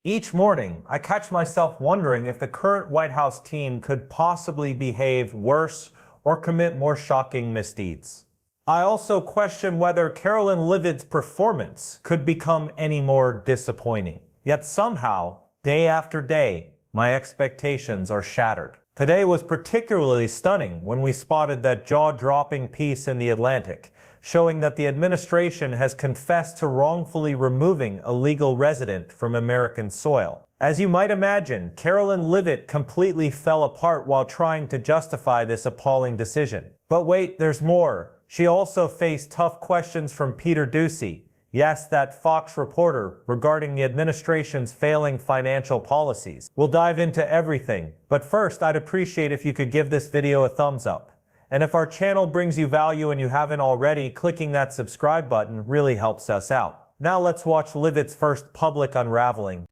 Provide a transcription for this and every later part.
Each morning, I catch myself wondering if the current White House team could possibly behave worse or commit more shocking misdeeds. I also question whether Karoline Leavitt's performance could become any more disappointing. Yet somehow, day after day, my expectations are shattered. Today was particularly stunning when we spotted that jaw-dropping piece in The Atlantic, showing that the administration has confessed to wrongfully removing a legal resident from American soil. As you might imagine, Karoline Leavitt completely fell apart while trying to justify this appalling decision. But wait, there's more. She also faced tough questions from Peter Doocy, yes, that Fox reporter, regarding the administration's failing financial policies. We'll dive into everything, but first I'd appreciate if you could give this video a thumbs up. And if our channel brings you value and you haven't already, clicking that subscribe button really helps us out. Now let's watch Leavitt's first public unraveling.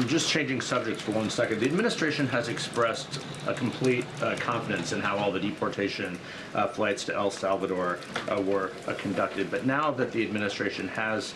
Just changing subjects for 1 second. The administration has expressed a complete confidence in how all the deportation flights to El Salvador were conducted. But now that the administration has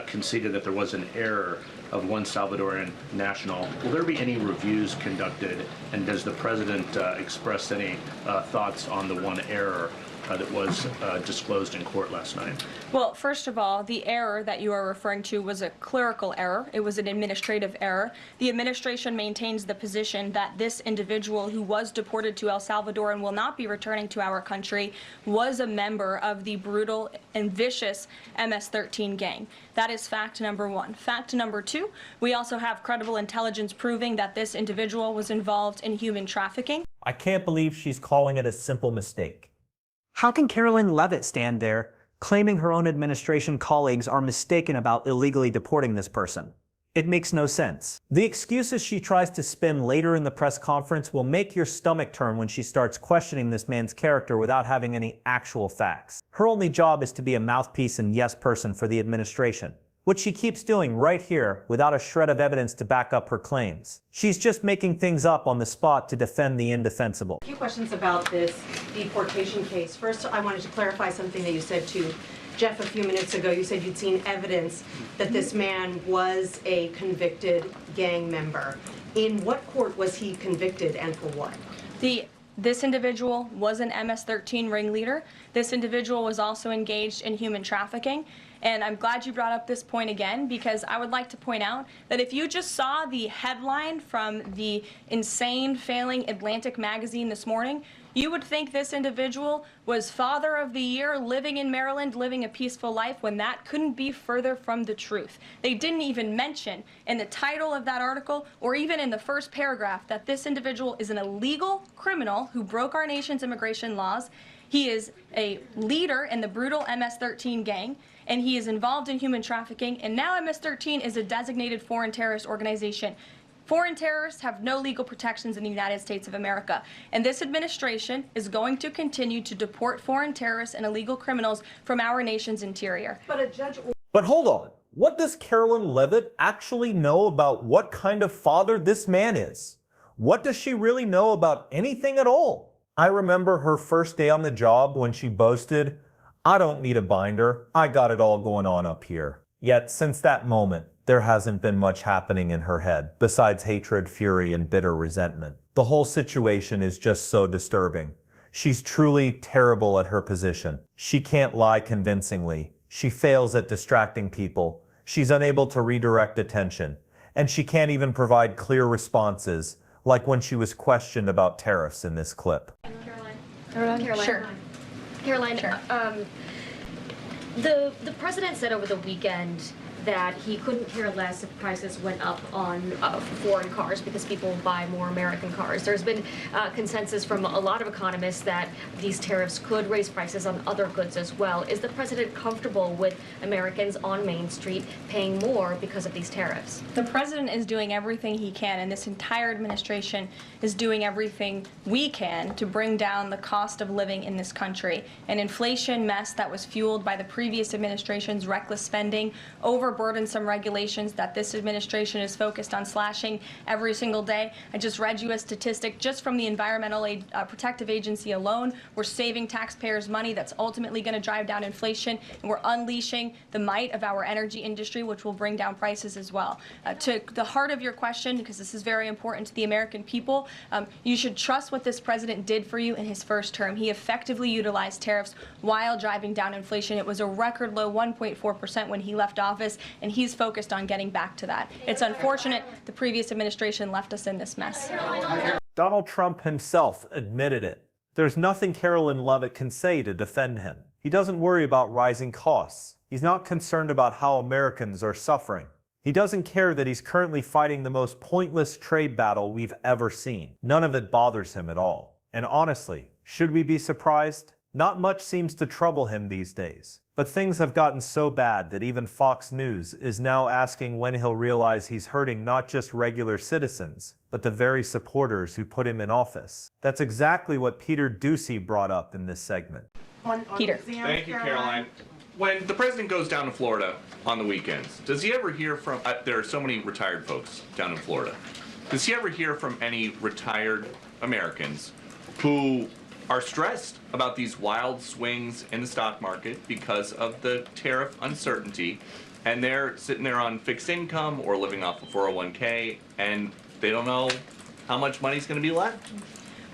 conceded that there was an error of one Salvadoran national, will there be any reviews conducted? And does the president express any thoughts on the one error that was disclosed in court last night? Well, first of all, the error that you are referring to was a clerical error. It was an administrative error. The administration maintains the position that this individual who was deported to El Salvador and will not be returning to our country was a member of the brutal and vicious MS-13 gang. That is fact number one. Fact number two, we also have credible intelligence proving that this individual was involved in human trafficking. I can't believe she's calling it a simple mistake. How can Karoline Leavitt stand there, claiming her own administration colleagues are mistaken about illegally deporting this person? It makes no sense. The excuses she tries to spin later in the press conference will make your stomach turn when she starts questioning this man's character without having any actual facts. Her only job is to be a mouthpiece and yes person for the administration, which she keeps doing right here without a shred of evidence to back up her claims. She's just making things up on the spot to defend the indefensible. A few questions about this deportation case. First, I wanted to clarify something that you said to Jeff a few minutes ago. You said you'd seen evidence that this man was a convicted gang member. In what court was he convicted and for what? This individual was an MS-13 ringleader. This individual was also engaged in human trafficking. And I'm glad you brought up this point again, because I would like to point out that if you just saw the headline from the insane, failing Atlantic magazine this morning, you would think this individual was Father of the Year, living in Maryland, living a peaceful life, when that couldn't be further from the truth. They didn't even mention in the title of that article, or even in the first paragraph, that this individual is an illegal criminal who broke our nation's immigration laws. He is a leader in the brutal MS-13 gang, and he is involved in human trafficking, and now MS-13 is a designated foreign terrorist organization. Foreign terrorists have no legal protections in the United States of America, and this administration is going to continue to deport foreign terrorists and illegal criminals from our nation's interior. But hold on, what does Karoline Leavitt actually know about what kind of father this man is? What does she really know about anything at all? I remember her first day on the job when she boasted, "I don't need a binder, I got it all going on up here." Yet since that moment, there hasn't been much happening in her head, besides hatred, fury, and bitter resentment. The whole situation is just so disturbing. She's truly terrible at her position. She can't lie convincingly. She fails at distracting people. She's unable to redirect attention. And she can't even provide clear responses, like when she was questioned about tariffs in this clip. Karoline. Sure. Karoline, Sure. The president said over the weekend that he couldn't care less if prices went up on foreign cars because people buy more American cars. There's been consensus from a lot of economists that these tariffs could raise prices on other goods as well. Is the president comfortable with Americans on Main Street paying more because of these tariffs? The president is doing everything he can, and this entire administration is doing everything we can to bring down the cost of living in this country. An inflation mess that was fueled by the previous administration's reckless spending, over burdensome regulations that this administration is focused on slashing every single day. I just read you a statistic just from the Environmental Protective Agency alone. We're saving taxpayers money that's ultimately going to drive down inflation, and we're unleashing the might of our energy industry, which will bring down prices as well. To the heart of your question, because this is very important to the American people, you should trust what this president did for you in his first term. He effectively utilized tariffs while driving down inflation. It was a record low 1.4% when he left office, and he's focused on getting back to that. It's unfortunate the previous administration left us in this mess. Donald Trump himself admitted it. There's nothing Karoline Leavitt can say to defend him. He doesn't worry about rising costs. He's not concerned about how Americans are suffering. He doesn't care that he's currently fighting the most pointless trade battle we've ever seen. None of it bothers him at all. And honestly, should we be surprised? Not much seems to trouble him these days. But things have gotten so bad that even Fox News is now asking when he'll realize he's hurting not just regular citizens, but the very supporters who put him in office. That's exactly what Peter Doocy brought up in this segment. Peter. Thank you, Caroline. When the president goes down to Florida on the weekends, does he ever hear from, there are so many retired folks down in Florida, does he ever hear from any retired Americans who are stressed about these wild swings in the stock market because of the tariff uncertainty, and they're sitting there on fixed income or living off a 401k, and they don't know how much money's going to be left?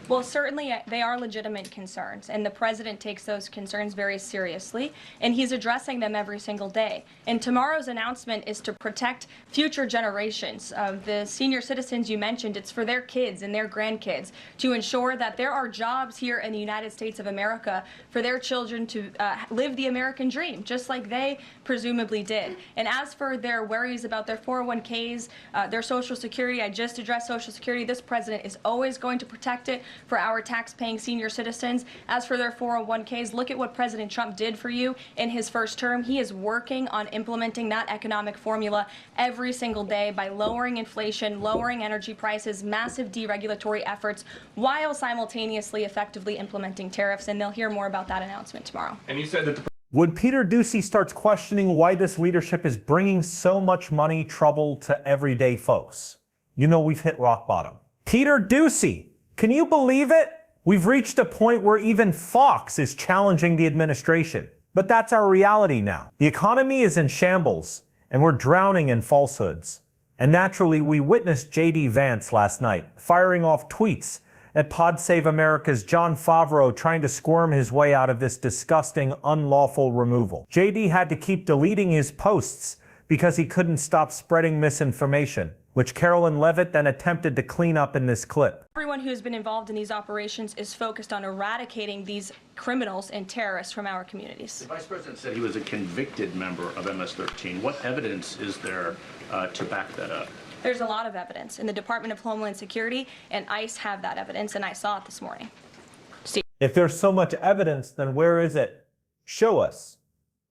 Well, certainly they are legitimate concerns, and the president takes those concerns very seriously, and he's addressing them every single day. And tomorrow's announcement is to protect future generations of the senior citizens you mentioned. It's for their kids and their grandkids to ensure that there are jobs here in the United States of America for their children to live the American dream, just like they presumably did. And as for their worries about their 401ks, their Social Security, I just addressed Social Security. This president is always going to protect it for our tax-paying senior citizens. As for their 401ks, look at what President Trump did for you in his first term. He is working on implementing that economic formula every single day by lowering inflation, lowering energy prices, massive deregulatory efforts, while simultaneously effectively implementing tariffs. And they'll hear more about that announcement tomorrow. And you said that When Peter Doocy starts questioning why this leadership is bringing so much money trouble to everyday folks, you know we've hit rock bottom. Peter Doocy! Can you believe it? We've reached a point where even Fox is challenging the administration. But that's our reality now. The economy is in shambles, and we're drowning in falsehoods. And naturally, we witnessed J.D. Vance last night, firing off tweets at Pod Save America's Jon Favreau trying to squirm his way out of this disgusting, unlawful removal. J.D. had to keep deleting his posts because he couldn't stop spreading misinformation, which Karoline Leavitt then attempted to clean up in this clip. Everyone who's been involved in these operations is focused on eradicating these criminals and terrorists from our communities. The Vice President said he was a convicted member of MS-13. What evidence is there to back that up? There's a lot of evidence, and the Department of Homeland Security and ICE have that evidence, and I saw it this morning. If there's so much evidence, then where is it? Show us.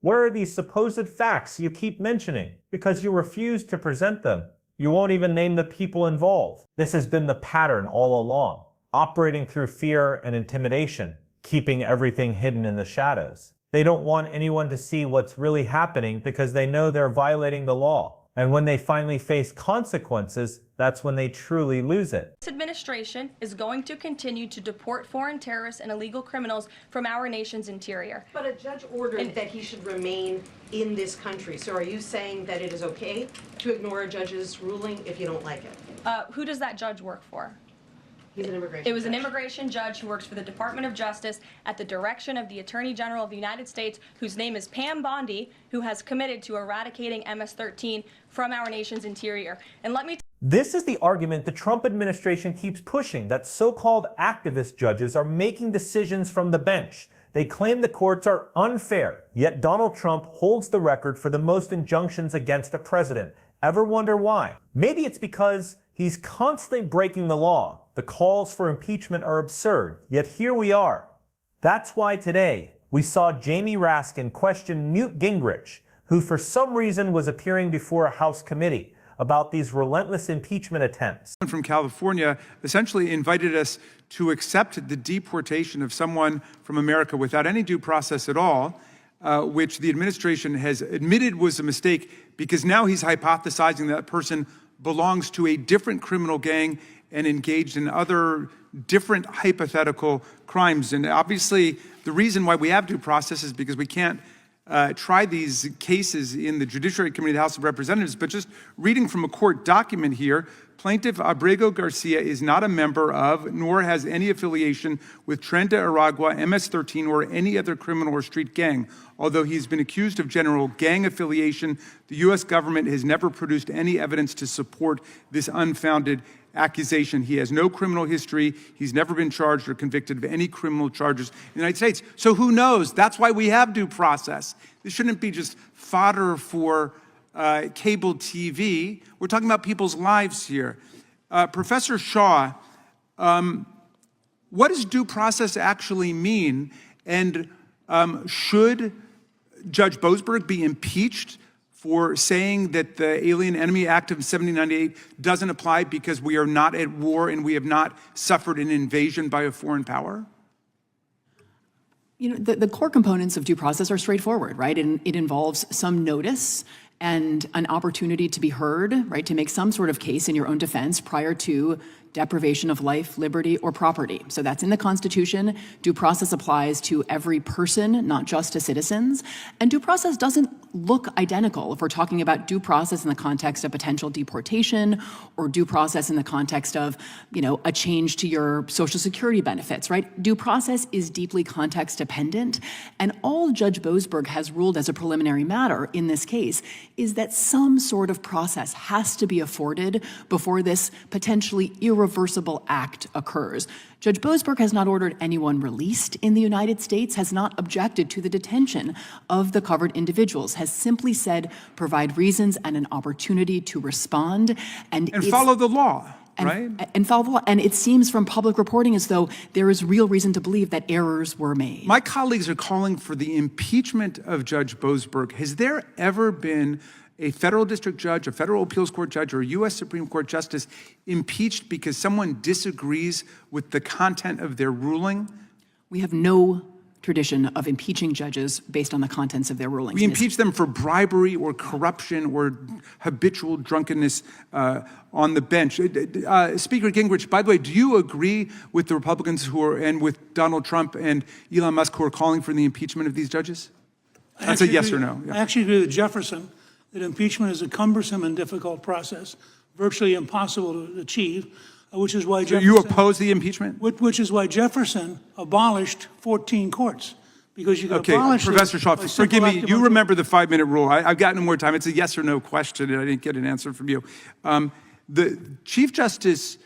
Where are these supposed facts you keep mentioning? Because you refuse to present them. You won't even name the people involved. This has been the pattern all along, operating through fear and intimidation, keeping everything hidden in the shadows. They don't want anyone to see what's really happening because they know they're violating the law. And when they finally face consequences, that's when they truly lose it. This administration is going to continue to deport foreign terrorists and illegal criminals from our nation's interior. But a judge ordered that he should remain in this country. So are you saying that it is okay to ignore a judge's ruling if you don't like it? Who does that judge work for? He's an immigration It was an judge. immigration judge who works for the Department of Justice at the direction of the Attorney General of the United States, whose name is Pam Bondi, who has committed to eradicating MS-13 from our nation's interior. And let me This is the argument the Trump administration keeps pushing, that so-called activist judges are making decisions from the bench. They claim the courts are unfair, yet Donald Trump holds the record for the most injunctions against a president. Ever wonder why? Maybe it's because he's constantly breaking the law. The calls for impeachment are absurd, yet here we are. That's why today we saw Jamie Raskin question Newt Gingrich, who for some reason was appearing before a House committee about these relentless impeachment attempts. From California essentially invited us to accept the deportation of someone from America without any due process at all, which the administration has admitted was a mistake because now he's hypothesizing that person belongs to a different criminal gang and engaged in other different hypothetical crimes. And obviously, the reason why we have due process is because we can't try these cases in the Judiciary Committee of the House of Representatives. But just reading from a court document here, Plaintiff Abrego Garcia is not a member of, nor has any affiliation with Tren de Aragua, MS-13, or any other criminal or street gang. Although he's been accused of general gang affiliation, the U.S. government has never produced any evidence to support this unfounded accusation. He has no criminal history. He's never been charged or convicted of any criminal charges in the United States. So who knows? That's why we have due process. This shouldn't be just fodder for cable TV. We're talking about people's lives here. Professor Shaw, what does due process actually mean? And should Judge Boasberg be impeached for saying that the Alien Enemy Act of 1798 doesn't apply because we are not at war and we have not suffered an invasion by a foreign power? You know, the core components of due process are straightforward, right? And it involves some notice and an opportunity to be heard, right, to make some sort of case in your own defense prior to deprivation of life, liberty, or property. So that's in the Constitution. Due process applies to every person, not just to citizens. And due process doesn't look identical if we're talking about due process in the context of potential deportation or due process in the context of, you know, a change to your Social Security benefits, right? Due process is deeply context dependent. And all Judge Boasberg has ruled as a preliminary matter in this case is that some sort of process has to be afforded before this potentially irreversible act occurs. Judge Boasberg has not ordered anyone released in the United States, has not objected to the detention of the covered individuals, has simply said provide reasons and an opportunity to respond. And follow the law, right? And follow the law. And it seems from public reporting as though there is real reason to believe that errors were made. My colleagues are calling for the impeachment of Judge Boasberg. Has there ever been a federal district judge, a federal appeals court judge, or a U.S. Supreme Court justice impeached because someone disagrees with the content of their ruling? We have no tradition of impeaching judges based on the contents of their rulings. We impeach them for bribery or corruption or habitual drunkenness on the bench. Speaker Gingrich, by the way, do you agree with the Republicans and with Donald Trump and Elon Musk who are calling for the impeachment of these judges? That's a yes or no. Yeah. I actually agree with Jefferson that impeachment is a cumbersome and difficult process, virtually impossible to achieve, which is why Jefferson— So you oppose the impeachment? Which is why Jefferson abolished 14 courts, because you can abolish— Okay, Professor Shaw, forgive me, you remember the 5-minute rule. I've got no more time. It's a yes or no question, and I didn't get an answer from you. The Chief Justice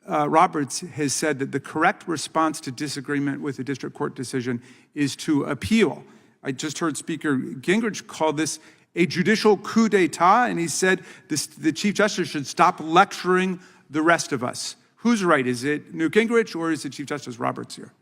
Roberts has said that the correct response to disagreement with a district court decision is to appeal. I just heard Speaker Gingrich call this a judicial coup d'etat, and he said the Chief Justice should stop lecturing the rest of us. Who's right? Is it Newt Gingrich or is it Chief Justice Roberts here?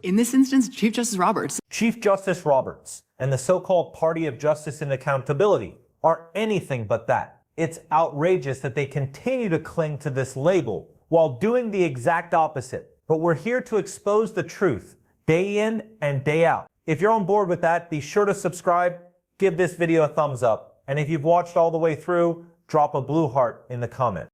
In this instance, Chief Justice Roberts. Chief Justice Roberts and the so-called Party of Justice and Accountability are anything but that. It's outrageous that they continue to cling to this label while doing the exact opposite. But we're here to expose the truth day in and day out. If you're on board with that, be sure to subscribe, give this video a thumbs up, and if you've watched all the way through, drop a blue heart in the comment.